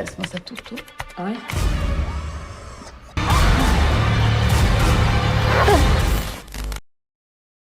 laisse-moi ça tutup. Ouais.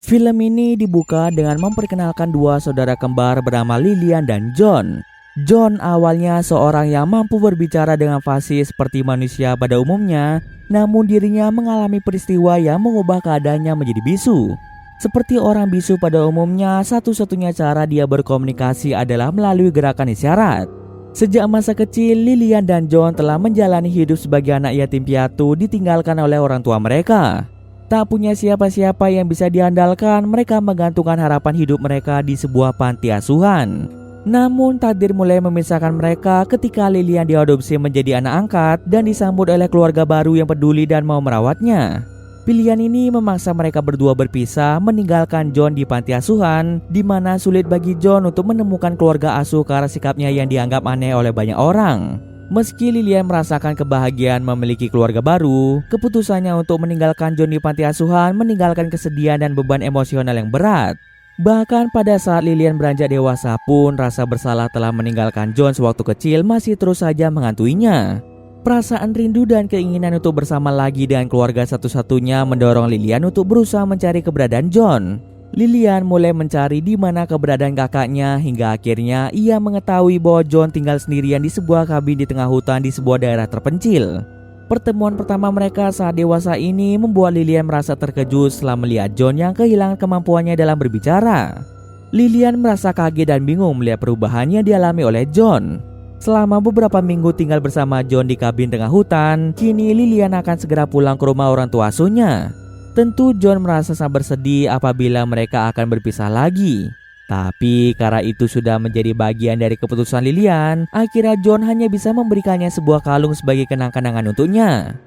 Film ini dibuka dengan memperkenalkan dua saudara kembar bernama Lilian dan John. John awalnya seorang yang mampu berbicara dengan fasih seperti manusia pada umumnya, namun dirinya mengalami peristiwa yang mengubah keadaannya menjadi bisu. Seperti orang bisu pada umumnya, satu-satunya cara dia berkomunikasi adalah melalui gerakan isyarat. Sejak masa kecil, Lilian dan John telah menjalani hidup sebagai anak yatim piatu ditinggalkan oleh orang tua mereka. Tak punya siapa-siapa yang bisa diandalkan, mereka menggantungkan harapan hidup mereka di sebuah panti asuhan. Namun takdir mulai memisahkan mereka ketika Lilian diadopsi menjadi anak angkat dan disambut oleh keluarga baru yang peduli dan mau merawatnya. Pilihan ini memaksa mereka berdua berpisah, meninggalkan John di panti asuhan, di mana sulit bagi John untuk menemukan keluarga asuh karena sikapnya yang dianggap aneh oleh banyak orang. Meski Lilian merasakan kebahagiaan memiliki keluarga baru, keputusannya untuk meninggalkan John di panti asuhan meninggalkan kesedihan dan beban emosional yang berat. Bahkan pada saat Lilian beranjak dewasa pun, rasa bersalah telah meninggalkan John sewaktu kecil masih terus saja menghantuinya. Perasaan rindu dan keinginan untuk bersama lagi dengan keluarga satu-satunya mendorong Lilian untuk berusaha mencari keberadaan John. Lilian mulai mencari di mana keberadaan kakaknya hingga akhirnya ia mengetahui bahwa John tinggal sendirian di sebuah kabin di tengah hutan di sebuah daerah terpencil. Pertemuan pertama mereka saat dewasa ini membuat Lilian merasa terkejut setelah melihat John yang kehilangan kemampuannya dalam berbicara. Lilian merasa kaget dan bingung melihat perubahan yang dialami oleh John. Selama beberapa minggu tinggal bersama John di kabin tengah hutan, kini Lilian akan segera pulang ke rumah orang tua asuhnya. Tentu John merasa sangat bersedih apabila mereka akan berpisah lagi. Tapi karena itu sudah menjadi bagian dari keputusan Lilian, akhirnya John hanya bisa memberikannya sebuah kalung sebagai kenang-kenangan untuknya.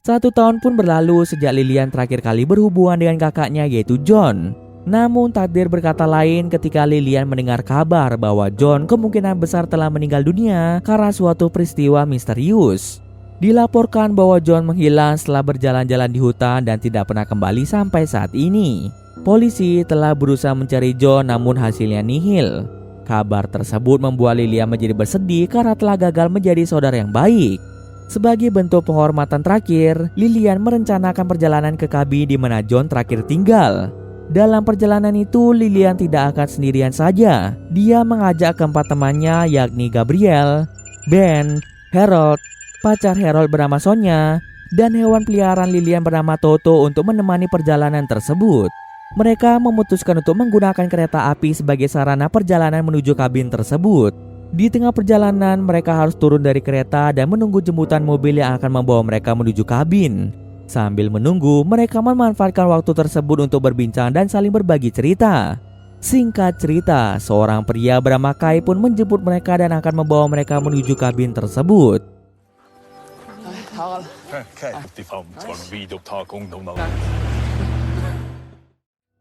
Satu tahun pun berlalu sejak Lilian terakhir kali berhubungan dengan kakaknya yaitu John. Namun takdir berkata lain ketika Lilian mendengar kabar bahwa John kemungkinan besar telah meninggal dunia karena suatu peristiwa misterius. Dilaporkan bahwa John menghilang setelah berjalan-jalan di hutan dan tidak pernah kembali sampai saat ini. Polisi telah berusaha mencari John namun hasilnya nihil. Kabar tersebut membuat Lilian menjadi bersedih karena telah gagal menjadi saudara yang baik. Sebagai bentuk penghormatan terakhir, Lilian merencanakan perjalanan ke kabin di mana John terakhir tinggal. Dalam perjalanan itu, Lilian tidak akan sendirian saja. Dia mengajak keempat temannya yakni Gabriel, Ben, Harold, pacar Harold bernama Sonia, dan hewan peliharaan Lilian bernama Toto untuk menemani perjalanan tersebut. Mereka memutuskan untuk menggunakan kereta api sebagai sarana perjalanan menuju kabin tersebut. Di tengah perjalanan, mereka harus turun dari kereta dan menunggu jemputan mobil yang akan membawa mereka menuju kabin. Sambil menunggu, mereka memanfaatkan waktu tersebut untuk berbincang dan saling berbagi cerita. Singkat cerita, seorang pria bernama Kai pun menjemput mereka dan akan membawa mereka menuju kabin tersebut.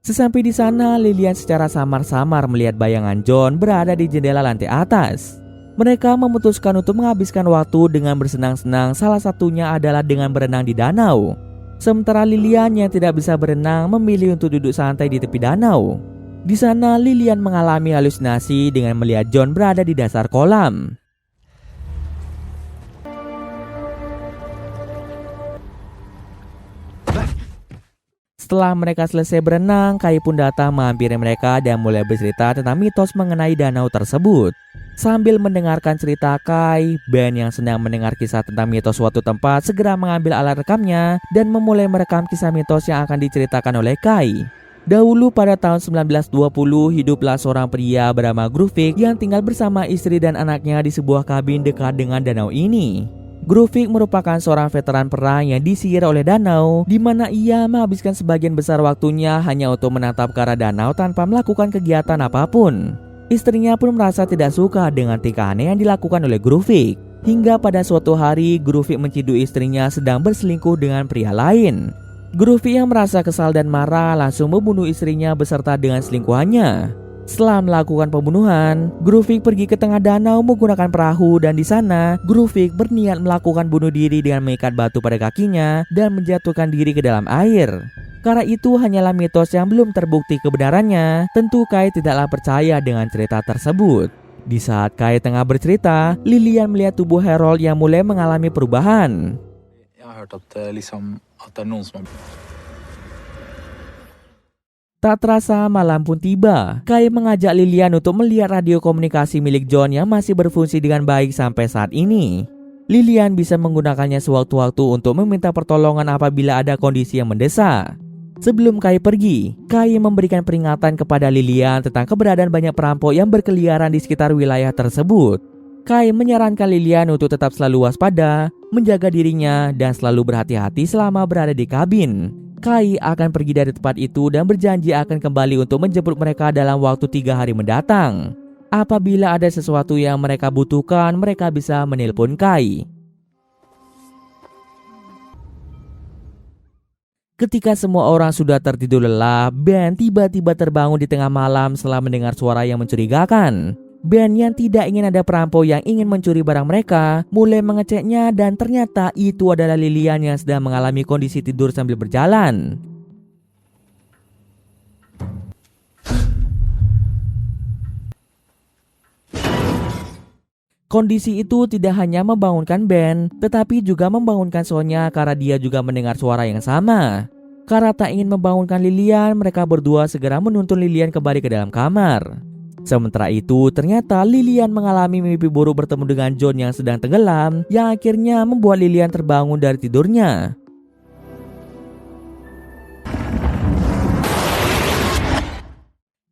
Sesampai di sana, Lilian secara samar-samar melihat bayangan John berada di jendela lantai atas. Mereka memutuskan untuk menghabiskan waktu dengan bersenang-senang, salah satunya adalah dengan berenang di danau. Sementara Lilian yang tidak bisa berenang memilih untuk duduk santai di tepi danau. Di sana Lilian mengalami halusinasi dengan melihat John berada di dasar kolam. Setelah mereka selesai berenang, Kai pun datang menghampiri mereka dan mulai bercerita tentang mitos mengenai danau tersebut. Sambil mendengarkan cerita Kai, Ben yang sedang mendengar kisah tentang mitos suatu tempat segera mengambil alat rekamnya dan memulai merekam kisah mitos yang akan diceritakan oleh Kai. Dahulu pada tahun 1920, hiduplah seorang pria bernama Grufik yang tinggal bersama istri dan anaknya di sebuah kabin dekat dengan danau ini. Grufik merupakan seorang veteran perang yang disihir oleh danau, di mana ia menghabiskan sebagian besar waktunya hanya untuk menatap ke arah danau tanpa melakukan kegiatan apapun. Istrinya pun merasa tidak suka dengan tingkah aneh yang dilakukan oleh Grufik. Hingga pada suatu hari, Grufik menciduk istrinya sedang berselingkuh dengan pria lain. Grufik yang merasa kesal dan marah langsung membunuh istrinya beserta dengan selingkuhannya. Setelah melakukan pembunuhan, Grufik pergi ke tengah danau menggunakan perahu dan di sana Grufik berniat melakukan bunuh diri dengan mengikat batu pada kakinya dan menjatuhkan diri ke dalam air. Karena itu hanyalah mitos yang belum terbukti kebenarannya, tentu Kai tidaklah percaya dengan cerita tersebut. Di saat Kai tengah bercerita, Lilian melihat tubuh Harold yang mulai mengalami perubahan. Tak terasa malam pun tiba. Kai mengajak Lilian untuk melihat radio komunikasi milik John yang masih berfungsi dengan baik sampai saat ini. Lilian bisa menggunakannya sewaktu-waktu untuk meminta pertolongan apabila ada kondisi yang mendesak. Sebelum Kai pergi, Kai memberikan peringatan kepada Lilian tentang keberadaan banyak perampok yang berkeliaran di sekitar wilayah tersebut. Kai menyarankan Lilian untuk tetap selalu waspada, menjaga dirinya, dan selalu berhati-hati selama berada di kabin. Kai akan pergi dari tempat itu dan berjanji akan kembali untuk menjemput mereka dalam waktu 3 hari mendatang. Apabila ada sesuatu yang mereka butuhkan, mereka bisa menelpon Kai. Ketika semua orang sudah tertidur lelap, Ben tiba-tiba terbangun di tengah malam setelah mendengar suara yang mencurigakan. Ben yang tidak ingin ada perampok yang ingin mencuri barang mereka mulai mengeceknya dan ternyata itu adalah Lilian yang sedang mengalami kondisi tidur sambil berjalan. Kondisi itu tidak hanya membangunkan Ben, tetapi juga membangunkan Sonya karena dia juga mendengar suara yang sama. Karena tak ingin membangunkan Lilian, mereka berdua segera menuntun Lilian kembali ke dalam kamar. Sementara itu, ternyata Lilian mengalami mimpi buruk bertemu dengan John yang sedang tenggelam, yang akhirnya membuat Lilian terbangun dari tidurnya.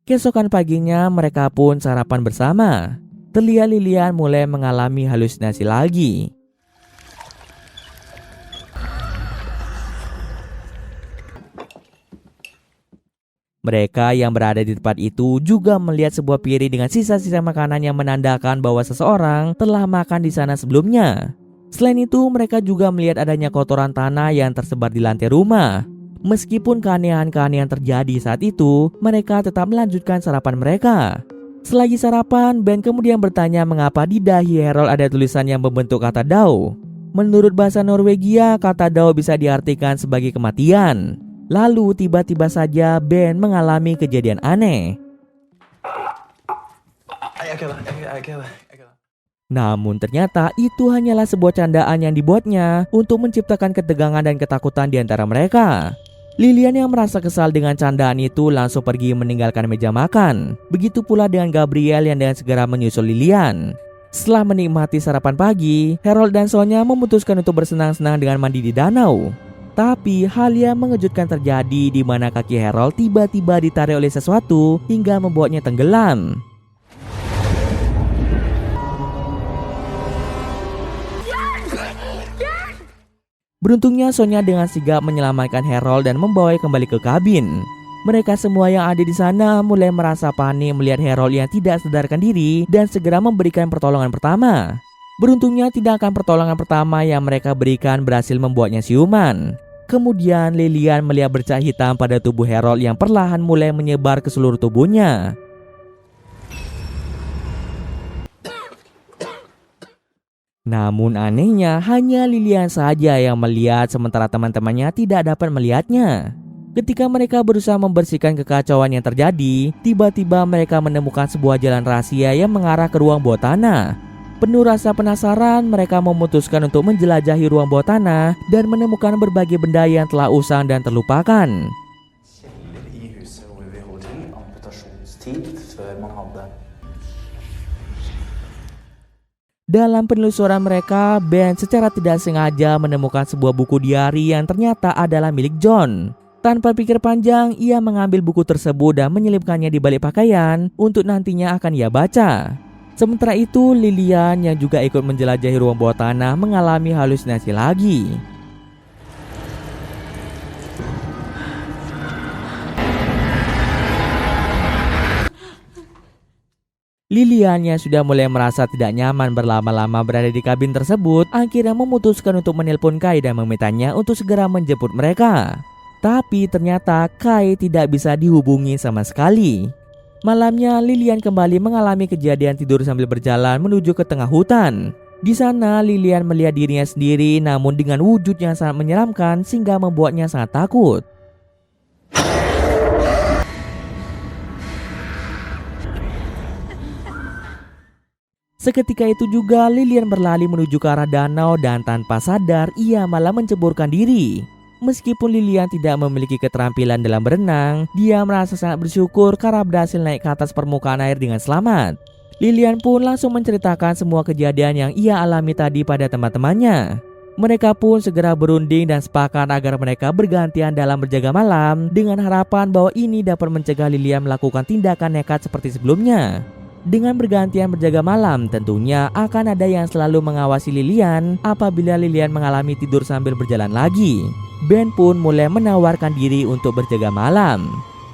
Keesokan paginya, mereka pun sarapan bersama. Terlihat Lilian mulai mengalami halusinasi lagi. Mereka yang berada di tempat itu juga melihat sebuah piring dengan sisa-sisa makanan yang menandakan bahwa seseorang telah makan di sana sebelumnya. Selain itu, mereka juga melihat adanya kotoran tanah yang tersebar di lantai rumah. Meskipun keanehan-keanehan terjadi saat itu, mereka tetap melanjutkan sarapan mereka. Selagi sarapan, Ben kemudian bertanya mengapa di dahi Harold ada tulisan yang membentuk kata Dao. Menurut bahasa Norwegia, kata Dao bisa diartikan sebagai kematian. Lalu tiba-tiba saja Ben mengalami kejadian aneh. Namun ternyata itu hanyalah sebuah candaan yang dibuatnya untuk menciptakan ketegangan dan ketakutan di antara mereka. Lilian yang merasa kesal dengan candaan itu langsung pergi meninggalkan meja makan. Begitu pula dengan Gabriel yang dengan segera menyusul Lilian. Setelah menikmati sarapan pagi, Harold dan Sonya memutuskan untuk bersenang-senang dengan mandi di danau. Tapi hal yang mengejutkan terjadi di mana kaki Harold tiba-tiba ditarik oleh sesuatu hingga membuatnya tenggelam. Beruntungnya Sonya dengan sigap menyelamatkan Harold dan membawanya kembali ke kabin. Mereka semua yang ada di sana mulai merasa panik melihat Harold yang tidak sadarkan diri dan segera memberikan pertolongan pertama. Beruntungnya tindakan pertolongan pertama yang mereka berikan berhasil membuatnya siuman. Kemudian Lilian melihat bercak hitam pada tubuh Harold yang perlahan mulai menyebar ke seluruh tubuhnya. Namun anehnya hanya Lilian saja yang melihat sementara teman-temannya tidak dapat melihatnya. Ketika mereka berusaha membersihkan kekacauan yang terjadi, tiba-tiba mereka menemukan sebuah jalan rahasia yang mengarah ke ruang bawah tanah. Penuh rasa penasaran, mereka memutuskan untuk menjelajahi ruang bawah tanah dan menemukan berbagai benda yang telah usang dan terlupakan. Dalam penelusuran mereka, Ben secara tidak sengaja menemukan sebuah buku diari yang ternyata adalah milik John. Tanpa pikir panjang, ia mengambil buku tersebut dan menyelipkannya di balik pakaian untuk nantinya akan ia baca. Sementara itu, Lilian yang juga ikut menjelajahi ruang bawah tanah mengalami halusinasi lagi. Lilian yang sudah mulai merasa tidak nyaman berlama-lama berada di kabin tersebut, akhirnya memutuskan untuk menelpon Kai dan memintanya untuk segera menjemput mereka. Tapi ternyata Kai tidak bisa dihubungi sama sekali. Malamnya Lilian kembali mengalami kejadian tidur sambil berjalan menuju ke tengah hutan. Di sana Lilian melihat dirinya sendiri namun dengan wujud yang sangat menyeramkan sehingga membuatnya sangat takut. Seketika itu juga Lilian berlari menuju ke arah danau dan tanpa sadar ia malah menceburkan diri. Meskipun Lilian tidak memiliki keterampilan dalam berenang, dia merasa sangat bersyukur karena berhasil naik ke atas permukaan air dengan selamat. Lilian pun langsung menceritakan semua kejadian yang ia alami tadi pada teman-temannya. Mereka pun segera berunding dan sepakat agar mereka bergantian dalam berjaga malam dengan harapan bahwa ini dapat mencegah Lilian melakukan tindakan nekat seperti sebelumnya. Dengan bergantian berjaga malam, tentunya akan ada yang selalu mengawasi Lilian apabila Lilian mengalami tidur sambil berjalan lagi. Ben pun mulai menawarkan diri untuk berjaga malam.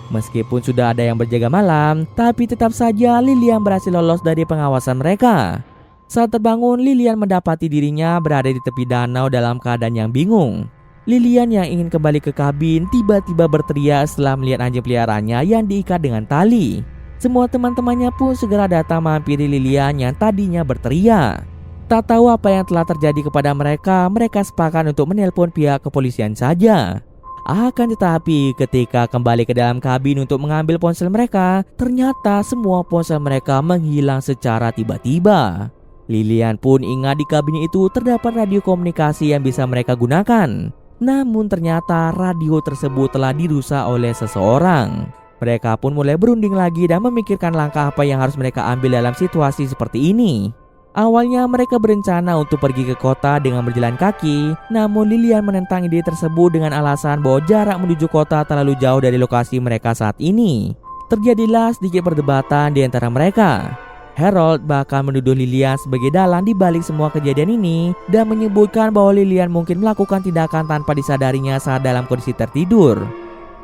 Meskipun sudah ada yang berjaga malam, tapi tetap saja Lilian berhasil lolos dari pengawasan mereka. Saat terbangun, Lilian mendapati dirinya berada di tepi danau dalam keadaan yang bingung. Lilian yang ingin kembali ke kabin tiba-tiba berteriak setelah melihat anjing peliharaannya yang diikat dengan tali. Semua teman-temannya pun segera datang menghampiri Lilian yang tadinya berteriak. Tak tahu apa yang telah terjadi kepada mereka sepakat untuk menelpon pihak kepolisian saja. Akan tetapi ketika kembali ke dalam kabin untuk mengambil ponsel mereka, ternyata semua ponsel mereka menghilang secara tiba-tiba. Lilian pun ingat di kabin itu terdapat radio komunikasi yang bisa mereka gunakan. Namun ternyata radio tersebut telah dirusak oleh seseorang. Mereka pun mulai berunding lagi dan memikirkan langkah apa yang harus mereka ambil dalam situasi seperti ini. Awalnya mereka berencana untuk pergi ke kota dengan berjalan kaki, namun Lilian menentang ide tersebut dengan alasan bahwa jarak menuju kota terlalu jauh dari lokasi mereka saat ini. Terjadilah sedikit perdebatan di antara mereka. Harold bahkan menuduh Lilian sebagai dalang di balik semua kejadian ini dan menyebutkan bahwa Lilian mungkin melakukan tindakan tanpa disadarinya saat dalam kondisi tertidur.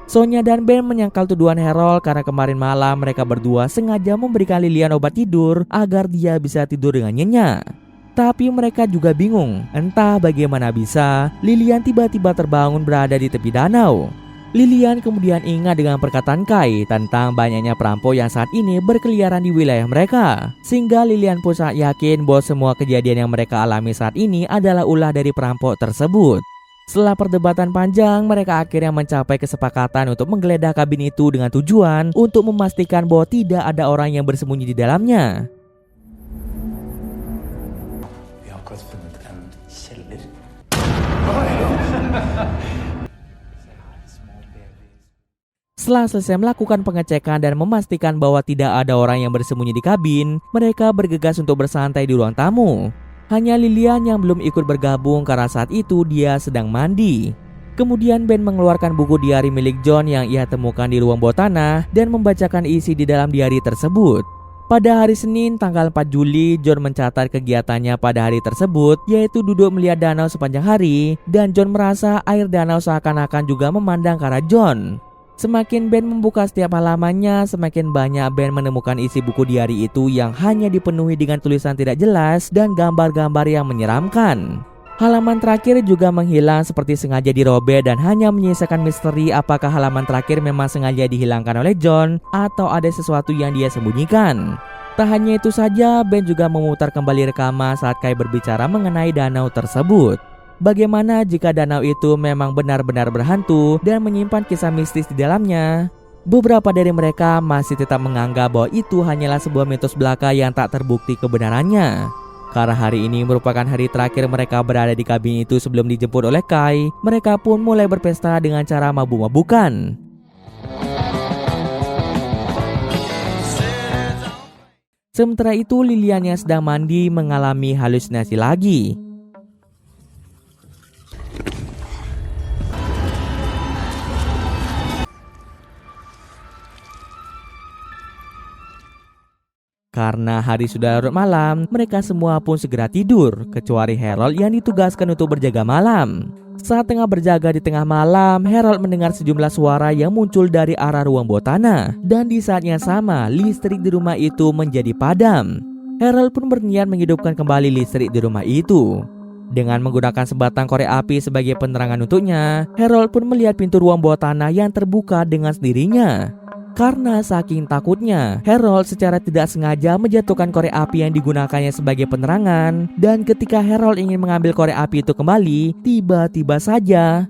Sonya dan Ben menyangkal tuduhan Harold karena kemarin malam mereka berdua sengaja memberikan Lilian obat tidur agar dia bisa tidur dengan nyenyak. Tapi mereka juga bingung, entah bagaimana bisa Lilian tiba-tiba terbangun berada di tepi danau. Lilian kemudian ingat dengan perkataan Kai tentang banyaknya perampok yang saat ini berkeliaran di wilayah mereka. Sehingga Lilian pun sangat yakin bahwa semua kejadian yang mereka alami saat ini adalah ulah dari perampok tersebut. Setelah perdebatan panjang, mereka akhirnya mencapai kesepakatan untuk menggeledah kabin itu dengan tujuan untuk memastikan bahwa tidak ada orang yang bersembunyi di dalamnya. Setelah selesai melakukan pengecekan dan memastikan bahwa tidak ada orang yang bersembunyi di kabin, mereka bergegas untuk bersantai di ruang tamu. Hanya Lilian yang belum ikut bergabung karena saat itu dia sedang mandi. Kemudian Ben mengeluarkan buku diari milik John yang ia temukan di ruang bawah tanah dan membacakan isi di dalam diari tersebut. Pada hari Senin tanggal 4 Juli, John mencatat kegiatannya pada hari tersebut, yaitu duduk melihat danau sepanjang hari, dan John merasa air danau seakan-akan juga memandang ke arah John. Semakin Ben membuka setiap halamannya, semakin banyak Ben menemukan isi buku diari itu yang hanya dipenuhi dengan tulisan tidak jelas dan gambar-gambar yang menyeramkan. Halaman terakhir juga menghilang seperti sengaja dirobek dan hanya menyisakan misteri apakah halaman terakhir memang sengaja dihilangkan oleh John atau ada sesuatu yang dia sembunyikan. Tak hanya itu saja, Ben juga memutar kembali rekaman saat Kai berbicara mengenai danau tersebut. Bagaimana jika danau itu memang benar-benar berhantu dan menyimpan kisah mistis di dalamnya? Beberapa dari mereka masih tetap menganggap bahwa itu hanyalah sebuah mitos belaka yang tak terbukti kebenarannya. Karena hari ini merupakan hari terakhir mereka berada di kabin itu sebelum dijemput oleh Kai, mereka pun mulai berpesta dengan cara mabuk-mabukan. Sementara itu Lilian yang sedang mandi mengalami halusinasi lagi. Karena hari sudah larut malam, mereka semua pun segera tidur, kecuali Harold yang ditugaskan untuk berjaga malam. Saat tengah berjaga di tengah malam, Harold mendengar sejumlah suara yang muncul dari arah ruang bawah tanah. Dan di saat yang sama, listrik di rumah itu menjadi padam. Harold pun berniat menghidupkan kembali listrik di rumah itu. Dengan menggunakan sebatang korek api sebagai penerangan untuknya, Harold pun melihat pintu ruang bawah tanah yang terbuka dengan sendirinya. Karena saking takutnya, Harold secara tidak sengaja menjatuhkan korek api yang digunakannya sebagai penerangan. Dan ketika Harold ingin mengambil korek api itu kembali, tiba-tiba saja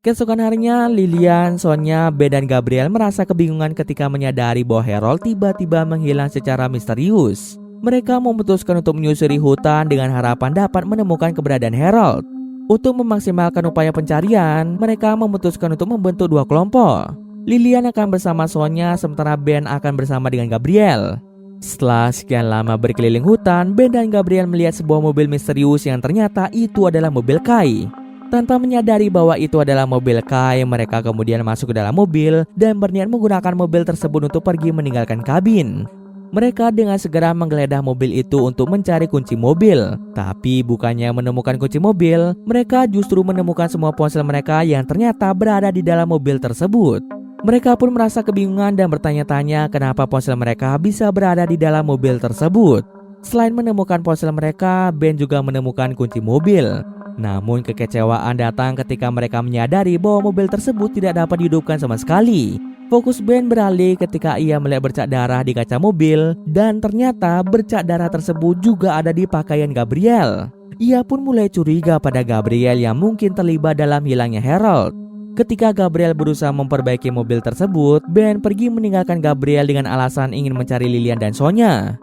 Keesokan harinya, Lilian, Sonya, Ben, dan Gabriel merasa kebingungan ketika menyadari bahwa Harold tiba-tiba menghilang secara misterius. Mereka memutuskan untuk menyusuri hutan dengan harapan dapat menemukan keberadaan Harold. Untuk memaksimalkan upaya pencarian, mereka memutuskan untuk membentuk dua kelompok. Lilian akan bersama Sonya, sementara Ben akan bersama dengan Gabriel. Setelah sekian lama berkeliling hutan, Ben dan Gabriel melihat sebuah mobil misterius yang ternyata itu adalah mobil Kai. Tanpa menyadari bahwa itu adalah mobil Kai, mereka kemudian masuk ke dalam mobil dan berniat menggunakan mobil tersebut untuk pergi meninggalkan kabin. Mereka dengan segera menggeledah mobil itu untuk mencari kunci mobil. Tapi bukannya menemukan kunci mobil, mereka justru menemukan semua ponsel mereka yang ternyata berada di dalam mobil tersebut. Mereka pun merasa kebingungan dan bertanya-tanya kenapa ponsel mereka bisa berada di dalam mobil tersebut. Selain menemukan ponsel mereka, Ben juga menemukan kunci mobil. Namun kekecewaan datang ketika mereka menyadari bahwa mobil tersebut tidak dapat dihidupkan sama sekali. Fokus Ben beralih ketika ia melihat bercak darah di kaca mobil, dan ternyata bercak darah tersebut juga ada di pakaian Gabriel. Ia pun mulai curiga pada Gabriel yang mungkin terlibat dalam hilangnya Harold. Ketika Gabriel berusaha memperbaiki mobil tersebut, Ben pergi meninggalkan Gabriel dengan alasan ingin mencari Lilian dan Sonya.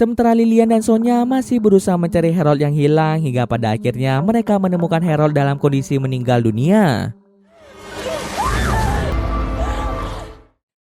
Sementara Lilian dan Sonya masih berusaha mencari Harold yang hilang hingga pada akhirnya mereka menemukan Harold dalam kondisi meninggal dunia.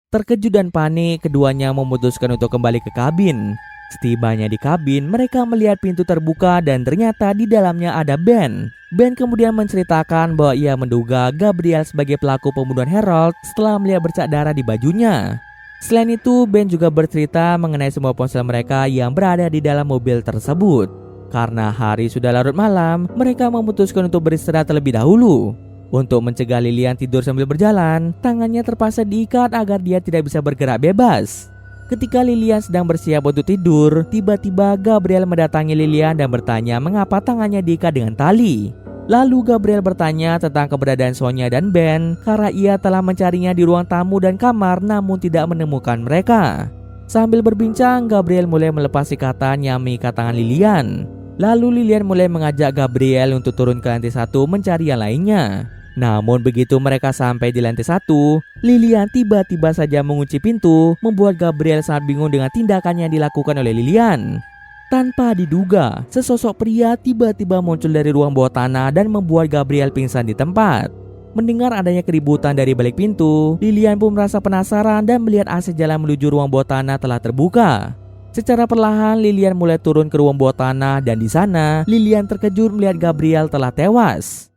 Terkejut dan panik, keduanya memutuskan untuk kembali ke kabin. Setibanya di kabin, mereka melihat pintu terbuka dan ternyata di dalamnya ada Ben. Ben kemudian menceritakan bahwa ia menduga Gabriel sebagai pelaku pembunuhan Harold setelah melihat bercak darah di bajunya. Selain itu, Ben juga bercerita mengenai semua ponsel mereka yang berada di dalam mobil tersebut. Karena hari sudah larut malam, mereka memutuskan untuk beristirahat terlebih dahulu. Untuk mencegah Lilian tidur sambil berjalan, tangannya terpaksa diikat agar dia tidak bisa bergerak bebas. Ketika Lilian sedang bersiap untuk tidur, tiba-tiba Gabriel mendatangi Lilian dan bertanya mengapa tangannya diikat dengan tali. Lalu Gabriel bertanya tentang keberadaan Sonya dan Ben karena ia telah mencarinya di ruang tamu dan kamar namun tidak menemukan mereka. Sambil berbincang, Gabriel mulai melepas ikatan yang mengikat tangan Lilian. Lalu Lilian mulai mengajak Gabriel untuk turun ke lantai 1 mencari yang lainnya. Namun begitu mereka sampai di lantai 1, Lilian tiba-tiba saja mengunci pintu, membuat Gabriel sangat bingung dengan tindakan yang dilakukan oleh Lilian. Tanpa diduga, sesosok pria tiba-tiba muncul dari ruang bawah tanah dan membuat Gabriel pingsan di tempat. Mendengar adanya keributan dari balik pintu, Lilian pun merasa penasaran dan melihat akses jalan menuju ruang bawah tanah telah terbuka. Secara perlahan, Lilian mulai turun ke ruang bawah tanah dan di sana, Lilian terkejut melihat Gabriel telah tewas.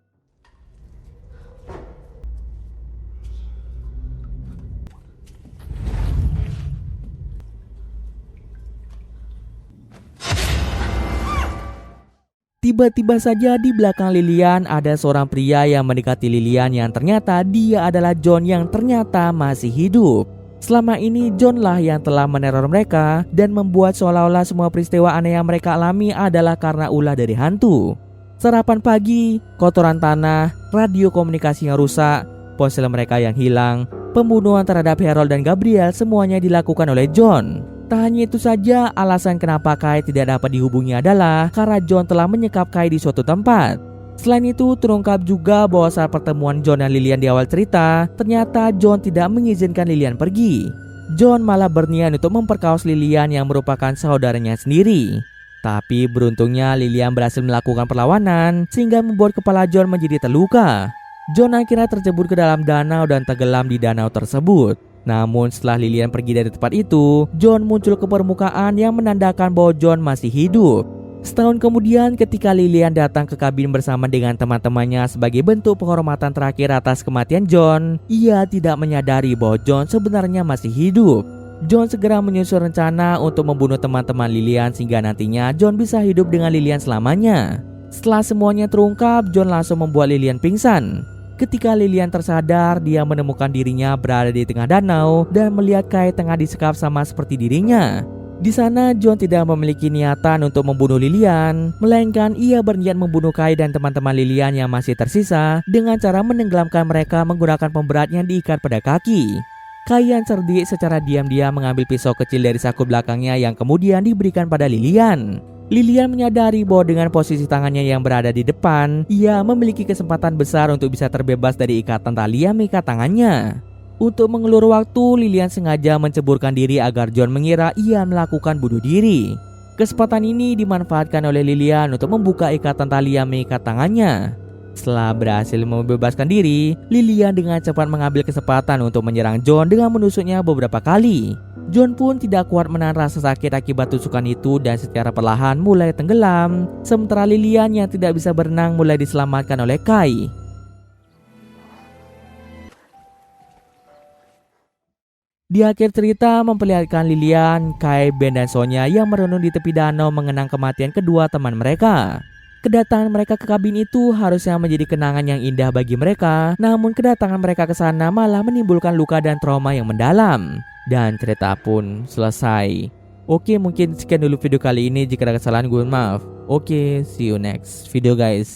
Tiba-tiba saja di belakang Lilian ada seorang pria yang mendekati Lilian yang ternyata dia adalah John yang ternyata masih hidup. Selama ini John lah yang telah meneror mereka dan membuat seolah-olah semua peristiwa aneh yang mereka alami adalah karena ulah dari hantu. Sarapan pagi, kotoran tanah, radio komunikasi yang rusak, ponsel mereka yang hilang, pembunuhan terhadap Harold dan Gabriel semuanya dilakukan oleh John. Tak hanya itu saja, alasan kenapa Kai tidak dapat dihubungi adalah karena John telah menyekap Kai di suatu tempat. Selain itu, terungkap juga bahwa saat pertemuan John dan Lilian di awal cerita, ternyata John tidak mengizinkan Lilian pergi. John malah berniat untuk memperkaos Lilian yang merupakan saudaranya sendiri. Tapi beruntungnya Lilian berhasil melakukan perlawanan sehingga membuat kepala John menjadi terluka. John akhirnya terjebur ke dalam danau dan tenggelam di danau tersebut. Namun setelah Lilian pergi dari tempat itu, John muncul ke permukaan yang menandakan bahwa John masih hidup. Setahun kemudian ketika Lilian datang ke kabin bersama dengan teman-temannya sebagai bentuk penghormatan terakhir atas kematian John, ia tidak menyadari bahwa John sebenarnya masih hidup. John segera menyusun rencana untuk membunuh teman-teman Lilian sehingga nantinya John bisa hidup dengan Lilian selamanya. Setelah semuanya terungkap, John langsung membuat Lilian pingsan. Ketika Lilian tersadar, dia menemukan dirinya berada di tengah danau dan melihat Kai tengah disekap sama seperti dirinya. Di sana, John tidak memiliki niatan untuk membunuh Lilian, melainkan ia berniat membunuh Kai dan teman-teman Lilian yang masih tersisa dengan cara menenggelamkan mereka menggunakan pemberat yang diikat pada kaki. Kai yang cerdik secara diam-diam mengambil pisau kecil dari saku belakangnya yang kemudian diberikan pada Lilian. Lilian menyadari bahwa dengan posisi tangannya yang berada di depan, ia memiliki kesempatan besar untuk bisa terbebas dari ikatan tali yang mengikat tangannya. Untuk mengelur waktu, Lilian sengaja menceburkan diri agar John mengira ia melakukan bunuh diri. Kesempatan ini dimanfaatkan oleh Lilian untuk membuka ikatan tali yang mengikat tangannya. Setelah berhasil membebaskan diri, Lilian dengan cepat mengambil kesempatan untuk menyerang John dengan menusuknya beberapa kali. John pun tidak kuat menahan rasa sakit akibat tusukan itu dan secara perlahan mulai tenggelam, sementara Lilian yang tidak bisa berenang mulai diselamatkan oleh Kai. Di akhir cerita memperlihatkan Lilian, Kai, Ben, dan Sonya yang merenung di tepi danau mengenang kematian kedua teman mereka. Kedatangan mereka ke kabin itu harusnya menjadi kenangan yang indah bagi mereka, namun kedatangan mereka ke sana malah menimbulkan luka dan trauma yang mendalam. Dan cerita pun selesai. Oke, mungkin sekian dulu video kali ini. Jika ada kesalahan gue maaf. Oke, see you next video guys.